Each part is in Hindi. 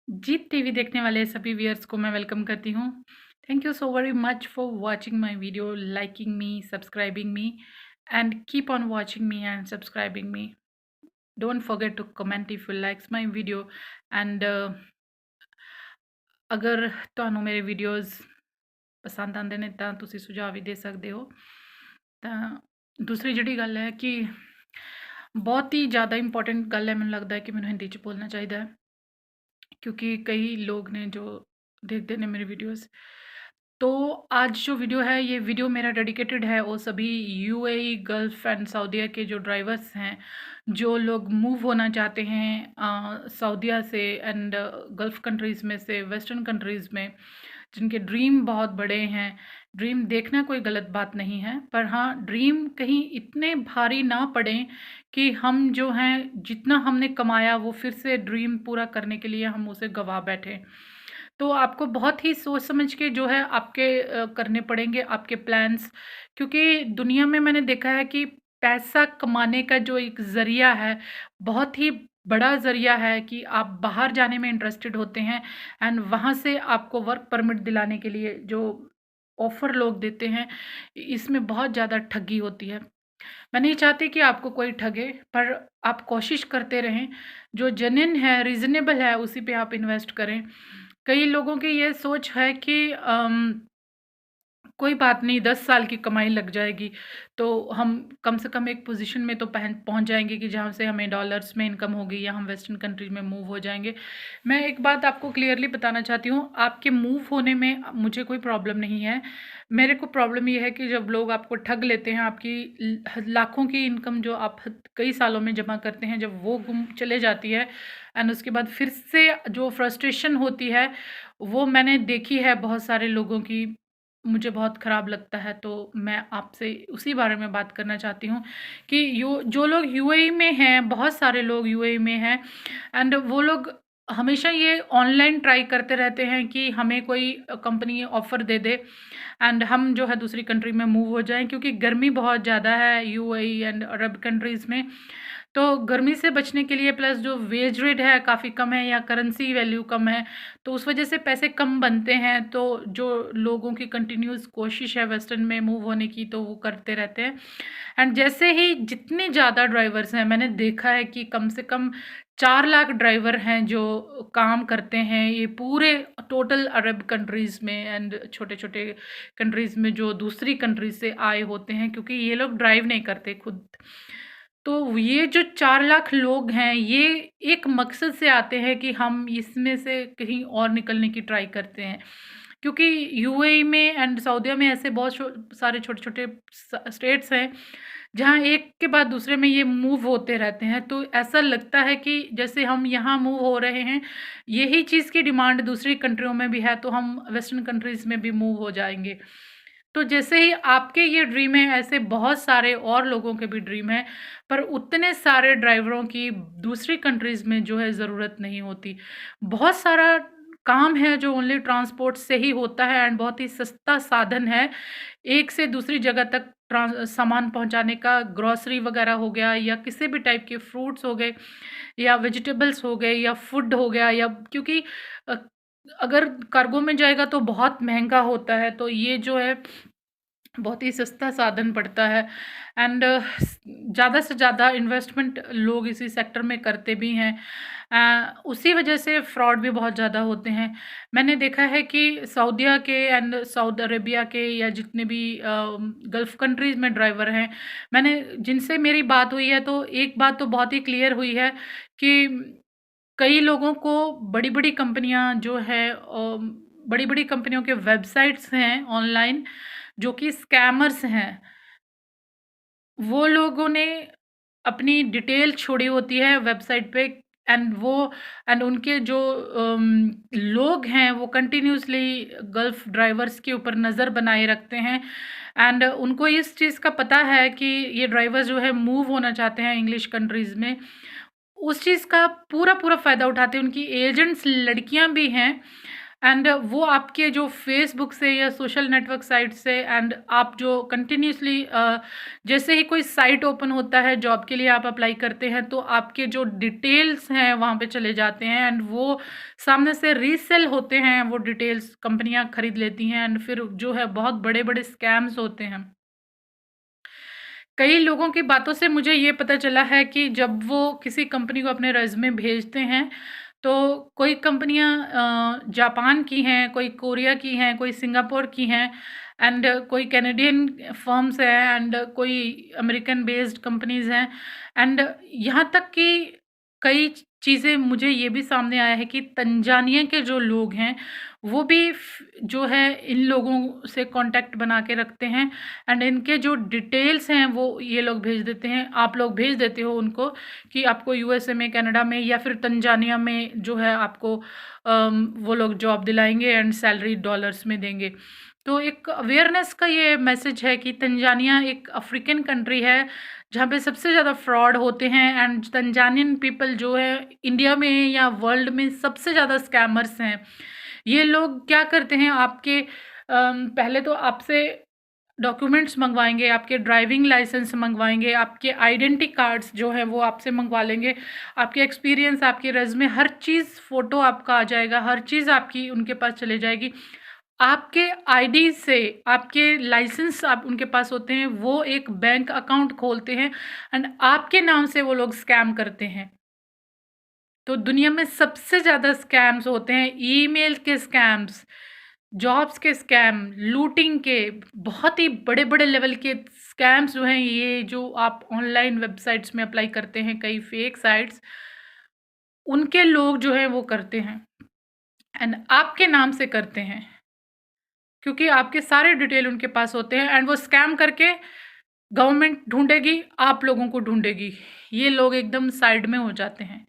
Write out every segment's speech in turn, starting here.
जीत टीवी देखने वाले सभी व्यूअर्स को मैं वेलकम करती हूँ। Thank you so very much for watching my video, liking me, subscribing me and keep on watching me and subscribing me. Don't forget to comment if you likes my video and अगर ਤੁਹਾਨੂੰ ਮੇਰੇ ਵੀਡੀਓਜ਼ ਪਸੰਦ ਆਉਂਦੇ ਨੇ ਤਾਂ ਤੁਸੀਂ ਸੁਝਾਅ ਵੀ ਦੇ ਸਕਦੇ ਹੋ। ਤਾਂ ਦੂਸਰੀ ਜਿਹੜੀ ਗੱਲ ਹੈ ਕਿ ਬਹੁਤ ਹੀ ज़्यादा ਇੰਪੋਰਟੈਂਟ ਗੱਲ ਹੈ, ਮੈਨੂੰ ਲੱਗਦਾ ਹੈ ਕਿ ਮੈਨੂੰ ਹਿੰਦੀ 'ਚ ਬੋਲਣਾ ਚਾਹੀਦਾ ਹੈ क्योंकि कई लोग ने जो देखते हैं मेरे वीडियोस। तो आज जो वीडियो है, ये वीडियो मेरा डेडिकेटेड है वो सभी यूएई, गल्फ़ एंड सऊदीया के जो ड्राइवर्स हैं, जो लोग मूव होना चाहते हैं सऊदीया से एंड गल्फ़ कंट्रीज़ में से वेस्टर्न कंट्रीज़ में, जिनके ड्रीम बहुत बड़े हैं। ड्रीम देखना कोई गलत बात नहीं है, पर हाँ, ड्रीम कहीं इतने भारी ना पड़ें कि हम जो हैं जितना हमने कमाया वो फिर से ड्रीम पूरा करने के लिए हम उसे गँवा बैठें। तो आपको बहुत ही सोच समझ के जो है आपके करने पड़ेंगे आपके प्लान्स, क्योंकि दुनिया में मैंने देखा है कि पैसा कमाने का जो एक ज़रिया है, बहुत ही बड़ा ज़रिया है कि आप बाहर जाने में इंटरेस्टेड होते हैं एंड वहाँ से आपको वर्क परमिट दिलाने के लिए जो ऑफ़र लोग देते हैं, इसमें बहुत ज़्यादा ठगी होती है। मैं नहीं चाहती कि आपको कोई ठगे, पर आप कोशिश करते रहें, जो जेन्युइन है, रीज़नेबल है, उसी पे आप इन्वेस्ट करें। कई लोगों की ये सोच है कि कोई बात नहीं, 10 साल की कमाई लग जाएगी, तो हम कम से कम एक पोज़ीशन में तो पहुँच जाएँगे कि जहाँ से हमें डॉलर्स में इनकम होगी या हम वेस्टर्न कंट्री में मूव हो जाएँगे। मैं एक बात आपको क्लियरली बताना चाहती हूँ, आपके मूव होने में मुझे कोई प्रॉब्लम नहीं है। मेरे को प्रॉब्लम ये है कि जब लोग आपको ठग लेते हैं, आपकी लाखों की इनकम जो आप कई सालों में जमा करते हैं, जब वो गुम चले जाती है एंड उसके बाद फिर से जो फ्रस्ट्रेशन होती है, वो मैंने देखी है बहुत सारे लोगों की। मुझे बहुत ख़राब लगता है, तो मैं आपसे उसी बारे में बात करना चाहती हूँ कि जो लोग यूएई में हैं, बहुत सारे लोग यूएई में हैं एंड वो लोग हमेशा ये ऑनलाइन ट्राई करते रहते हैं कि हमें कोई company offer they they and हम जो है दूसरी कंट्री में मूव हो जाएँ, क्योंकि गर्मी बहुत ज़्यादा है यूएई एंड अरब कंट्रीज़ में। तो गर्मी से बचने के लिए प्लस जो वेज रेट है काफ़ी कम है या करेंसी वैल्यू कम है, तो उस वजह से पैसे कम बनते हैं। तो जो लोगों की कंटिन्यूस कोशिश है वेस्टर्न में मूव होने की, तो वो करते रहते हैं एंड जैसे ही जितने ज़्यादा ड्राइवर्स हैं, मैंने देखा है कि कम से कम 4 लाख ड्राइवर हैं जो काम करते हैं ये पूरे टोटल अरब कंट्रीज़ में एंड छोटे-छोटे कंट्रीज़ में, जो दूसरी कंट्रीज़ से आए होते हैं, क्योंकि ये लोग ड्राइव नहीं करते खुद। तो ये जो 4 लाख लोग हैं, ये एक मकसद से आते हैं कि हम इसमें से कहीं और निकलने की ट्राई करते हैं। क्योंकि यूएई में एंड सऊदीया में ऐसे बहुत सारे छोटे-छोटे स्टेट्स हैं, जहाँ एक के बाद दूसरे में ये मूव होते रहते हैं। तो ऐसा लगता है कि जैसे हम यहाँ मूव हो रहे हैं, यही चीज़ की डिमांड दूसरी कंट्रियों में भी है, तो हम वेस्टर्न कंट्रीज़ में भी मूव हो जाएँगे। तो जैसे ही आपके ये ड्रीम है, ऐसे बहुत सारे और लोगों के भी ड्रीम है, पर उतने सारे ड्राइवरों की दूसरी कंट्रीज़ में जो है ज़रूरत नहीं होती। बहुत सारा काम है जो ओनली ट्रांसपोर्ट से ही होता है एंड बहुत ही सस्ता साधन है, एक से दूसरी जगह तक सामान पहुँचाने का। ग्रोसरी वगैरह हो गया या किसी भी टाइप के फ्रूट्स हो गए या वेजिटेबल्स हो गए या फूड हो गया, या क्योंकि अ, अगर कार्गो में जाएगा तो बहुत महँगा होता है, तो ये जो है बहुत ही सस्ता साधन पड़ता है एंड ज़्यादा से ज़्यादा इन्वेस्टमेंट लोग इसी सेक्टर में करते भी हैं। उसी वजह से फ्रॉड भी बहुत ज़्यादा होते हैं। मैंने देखा है कि सऊदीया के एंड सऊदी अरेबिया के या जितने भी गल्फ़ कंट्रीज़ में ड्राइवर हैं, मैंने जिनसे मेरी बात हुई है, तो एक बात तो बहुत ही क्लियर हुई है कि कई लोगों को बड़ी-बड़ी कंपनियां जो है बड़ी-बड़ी कंपनियों के वेबसाइट्स हैं ऑनलाइन, जो कि स्कैमर्स हैं, वो लोगों ने अपनी डिटेल छोड़ी होती है वेबसाइट पे एंड उनके जो लोग हैं वो कंटिन्यूसली गल्फ ड्राइवर्स के ऊपर नज़र बनाए रखते हैं एंड उनको इस चीज़ का पता है कि ये ड्राइवर्स जो है मूव होना चाहते हैं इंग्लिश कंट्रीज़ में। उस चीज़ का पूरा फ़ायदा उठाते हैं। उनकी एजेंट्स लड़कियां भी हैं एंड वो आपके जो फेसबुक से या सोशल नेटवर्क साइट से, एंड आप जो कंटिन्यूसली जैसे ही कोई साइट ओपन होता है जॉब के लिए आप अप्लाई करते हैं, तो आपके जो डिटेल्स हैं वहाँ पे चले जाते हैं, एंड वो सामने से रीसेल होते हैं, वो डिटेल्स कंपनियां खरीद लेती हैं, एंड फिर जो है बहुत बड़े बड़े स्कैम्स होते हैं। कई लोगों की बातों से मुझे ये पता चला है कि जब वो किसी कंपनी को अपने रेज़्यूमे भेजते हैं, तो कोई कंपनियां जापान की हैं, कोई कोरिया की हैं, कोई सिंगापुर की हैं, एंड कोई कैनेडियन फर्म्स हैं, एंड कोई अमेरिकन बेस्ड कंपनीज़ हैं, एंड यहाँ तक कि कई चीज़ें मुझे ये भी सामने आया है कि तंजानिया के जो लोग हैं, वो भी जो है इन लोगों से कांटेक्ट बना के रखते हैं, एंड इनके जो डिटेल्स हैं वो ये लोग भेज देते हैं, आप लोग भेज देते हो उनको कि आपको यूएसए में, कनाडा में या फिर तंजानिया में जो है आपको वो लोग जॉब दिलाएंगे एंड सैलरी डॉलर्स में देंगे। तो एक अवेयरनेस का ये मैसेज है कि तंजानिया एक अफ्रीकन कंट्री है जहाँ पे सबसे ज़्यादा फ्रॉड होते हैं, एंड तंजानियन पीपल जो है इंडिया में या वर्ल्ड में सबसे ज़्यादा स्कैमर्स हैं। ये लोग क्या करते हैं, आपके पहले तो आपसे डॉक्यूमेंट्स मंगवाएंगे, आपके ड्राइविंग लाइसेंस मंगवाएंगे, आपके आइडेंटिटी कार्ड्स जो है वो आपसे मंगवा लेंगे, आपके एक्सपीरियंस, आपके रेज़्यूमे, हर चीज़, फ़ोटो आपका आ जाएगा, हर चीज़ आपकी उनके पास चले जाएगी। आपके आईडी से आपके लाइसेंस आप उनके पास होते हैं, वो एक बैंक अकाउंट खोलते हैं, एंड आपके नाम से वो लोग स्कैम करते हैं। तो दुनिया में सबसे ज़्यादा स्कैम्स होते हैं, ईमेल के स्कैम्स, जॉब्स के स्कैम, लूटिंग के, बहुत ही बड़े-बड़े लेवल के स्कैम्स जो हैं, ये जो आप ऑनलाइन वेबसाइट्स में अप्लाई करते हैं, कई फेक साइट्स, उनके लोग जो हैं वो करते हैं, एंड आपके नाम से करते हैं, क्योंकि आपके सारे डिटेल उनके पास होते हैं, एंड वो स्कैम करके गवर्नमेंट ढूँढेगी, आप लोगों को ढूँढेगी। ये लोग एकदम साइड में हो जाते हैं।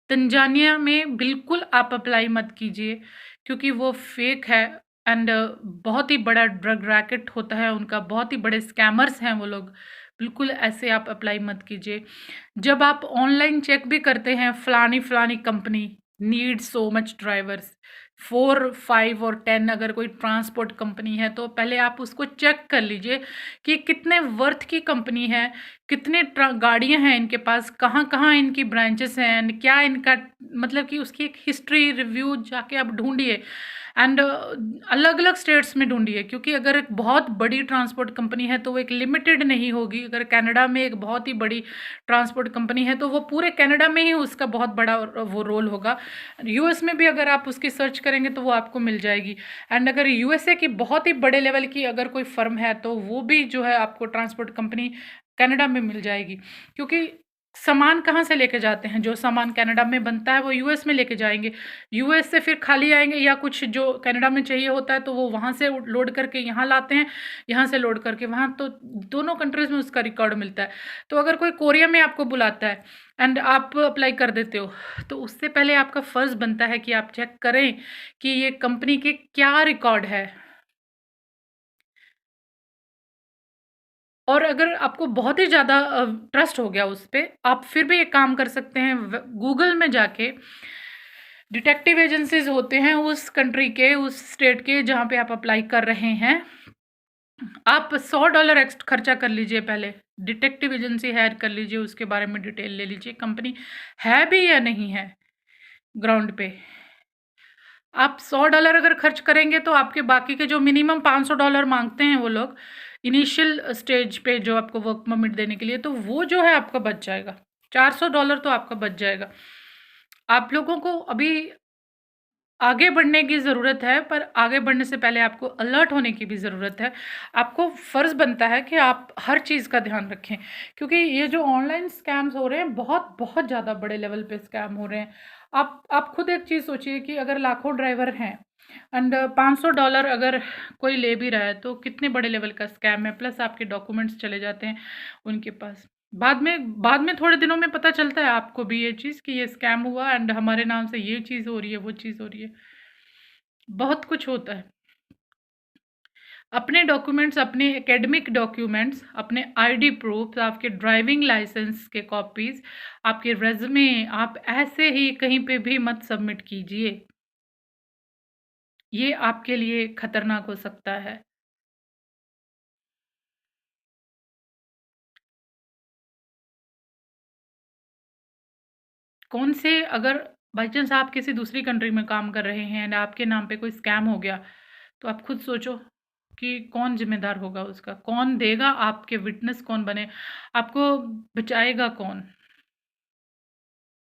तंजानिया में बिल्कुल आप अप्लाई मत कीजिए, क्योंकि वो फेक है, एंड बहुत ही बड़ा ड्रग रैकेट होता है उनका, बहुत ही बड़े स्कैमर्स हैं वो लोग। बिल्कुल ऐसे आप अप्लाई मत कीजिए। जब आप ऑनलाइन चेक भी करते हैं, फलानी फलानी company need so much drivers, 4, 5 और 10 अगर कोई ट्रांसपोर्ट कंपनी है, तो पहले आप उसको चेक कर लीजिए कि कितने वर्थ की कंपनी है, कितने गाड़ियां हैं इनके पास, कहाँ कहाँ इनकी ब्रांचेस हैं, एंड क्या इनका, मतलब कि उसकी एक हिस्ट्री रिव्यू जाके आप ढूंढिए, एंड अलग अलग स्टेट्स में ढूंढिए, क्योंकि अगर एक बहुत बड़ी ट्रांसपोर्ट कंपनी है तो वो एक लिमिटेड नहीं होगी। अगर कनाडा में एक बहुत ही बड़ी ट्रांसपोर्ट कंपनी है तो वो पूरे कनाडा में ही उसका बहुत बड़ा वो रोल होगा। यूएस में भी अगर आप उसकी सर्च करेंगे तो वो आपको मिल जाएगी, एंड अगर यूएसए की बहुत ही बड़े लेवल की अगर कोई फर्म है तो वो भी जो है आपको ट्रांसपोर्ट कंपनी कनाडा में मिल जाएगी, क्योंकि सामान कहाँ से लेके जाते हैं, जो सामान कनाडा में बनता है वो यूएस में लेके जाएंगे, यूएस से फिर खाली आएंगे, या कुछ जो कनाडा में चाहिए होता है तो वो वहाँ से लोड करके यहाँ लाते हैं, यहाँ से लोड करके वहाँ, तो दोनों कंट्रीज़ में उसका रिकॉर्ड मिलता है। तो अगर कोई कोरिया में आपको बुलाता है एंड आप अप्लाई कर देते हो, तो उससे पहले आपका फ़र्ज़ बनता है कि आप चेक करें कि ये कंपनी के क्या रिकॉर्ड है। और अगर आपको बहुत ही ज़्यादा ट्रस्ट हो गया उस पे, आप फिर भी एक काम कर सकते हैं, गूगल में जाके डिटेक्टिव एजेंसीज होते हैं उस कंट्री के, उस स्टेट के जहाँ पे आप अप्लाई कर रहे हैं, आप $100 खर्चा कर लीजिए, पहले डिटेक्टिव एजेंसी हायर कर लीजिए, उसके बारे में डिटेल ले लीजिए, कंपनी है भी या नहीं है ग्राउंड पे। आप $100 अगर खर्च करेंगे तो आपके बाकी के जो मिनिमम $500 मांगते हैं वो लोग इनिशियल स्टेज पे जो आपको वर्क परमिट देने के लिए, तो वो जो है आपका बच जाएगा, $400 तो आपका बच जाएगा। आप लोगों को अभी आगे बढ़ने की ज़रूरत है, पर आगे बढ़ने से पहले आपको अलर्ट होने की भी ज़रूरत है। आपको फ़र्ज़ बनता है कि आप हर चीज़ का ध्यान रखें, क्योंकि ये जो ऑनलाइन स्कैम्स हो रहे हैं, बहुत बहुत ज़्यादा बड़े लेवल पे स्कैम हो रहे हैं। आप खुद एक चीज़ सोचिए कि अगर लाखों ड्राइवर हैं एंड $500 अगर कोई ले भी रहा है, तो कितने बड़े लेवल का स्कैम है, प्लस आपके डॉक्यूमेंट्स चले जाते हैं उनके पास। बाद में थोड़े दिनों में पता चलता है आपको भी ये चीज़ कि ये स्कैम हुआ एंड हमारे नाम से ये चीज़ हो रही है, वो चीज़ हो रही है। बहुत कुछ होता है। अपने डॉक्यूमेंट्स, अपने एकेडमिक डॉक्यूमेंट्स, अपने आईडी प्रूफ्स, आपके ड्राइविंग लाइसेंस के कॉपीज़, आपके रेज़्यूमे आप ऐसे ही कहीं पे भी मत सबमिट कीजिए। ये आपके लिए खतरनाक हो सकता है। कौन से अगर बाई चांस आप किसी दूसरी कंट्री में काम कर रहे हैं एंड आपके नाम पे कोई स्कैम हो गया, तो आप खुद सोचो कि कौन ज़िम्मेदार होगा उसका? कौन देगा आपके विटनेस कौन बने? आपको बचाएगा कौन?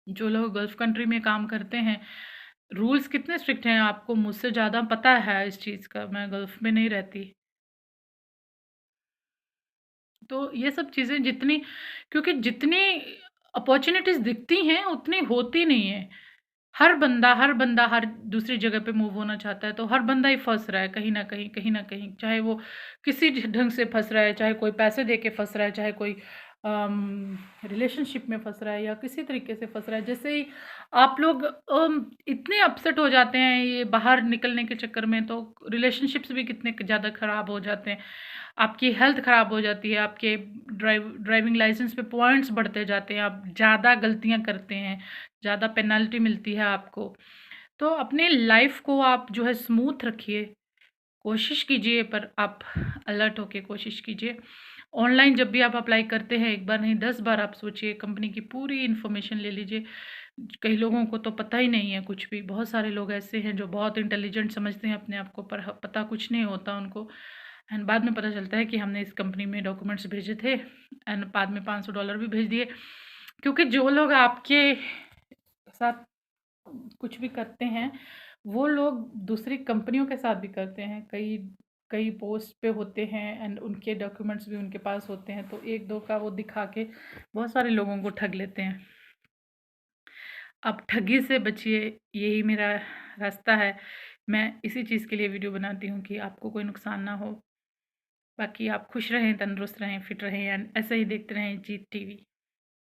जो लोग गल्फ़ कंट्री में काम करते हैं, रूल्स कितने स्ट्रिक्ट हैं आपको मुझसे ज़्यादा पता है इस चीज़ का, मैं गल्फ़ में नहीं रहती। तो ये सब चीज़ें जितनी क्योंकि जितनी अपॉर्च्युनिटीज़ दिखती हैं, उतनी होती नहीं है। हर बंदा हर दूसरी जगह पे मूव होना चाहता है, तो हर बंदा ही फँस रहा है कहीं न कहीं। चाहे वो किसी ढंग से फँस रहा है, चाहे कोई पैसे दे के फँस रहा है, चाहे कोई रिलेशनशिप में फँस रहा है या किसी तरीके से फँस रहा है। जैसे ही आप लोग इतने अपसेट हो जाते हैं ये बाहर निकलने के चक्कर में, तो रिलेशनशिप्स भी कितने ज़्यादा ख़राब हो जाते हैं। आपकी हेल्थ ख़राब हो जाती है, आपके ड्राइविंग लाइसेंस पे पॉइंट्स बढ़ते जाते हैं, आप ज़्यादा गलतियाँ करते हैं, ज़्यादा पेनल्टी मिलती है आपको। तो अपनी लाइफ़ को आप जो है स्मूथ रखिए, कोशिश कीजिए पर आप अलर्ट होके कोशिश कीजिए। ऑनलाइन जब भी आप अप्लाई करते हैं, एक बार नहीं 10 बार आप सोचिए, कंपनी की पूरी इन्फॉर्मेशन ले लीजिए। कई लोगों को तो पता ही नहीं है कुछ भी, बहुत सारे लोग ऐसे हैं जो बहुत इंटेलिजेंट समझते हैं अपने आप को, पर पता कुछ नहीं होता उनको। एंड बाद में पता चलता है कि हमने इस कंपनी में डॉक्यूमेंट्स भेजे थे एंड बाद में $500 भी भेज दिए। क्योंकि जो लोग आपके साथ कुछ भी करते हैं, वो लोग दूसरी कंपनियों के साथ भी करते हैं। कई कई पोस्ट पे होते हैं एंड उनके डॉक्यूमेंट्स भी उनके पास होते हैं, तो 1-2 का वो दिखा के बहुत सारे लोगों को ठग लेते हैं। आप ठगी से बचिए, यही मेरा रास्ता है। मैं इसी चीज़ के लिए वीडियो बनाती हूँ कि आपको कोई नुकसान ना हो। बाकी आप खुश रहें, तंदुरुस्त रहें, फिट रहें एंड ऐसे ही देखते रहें जीत टीवी।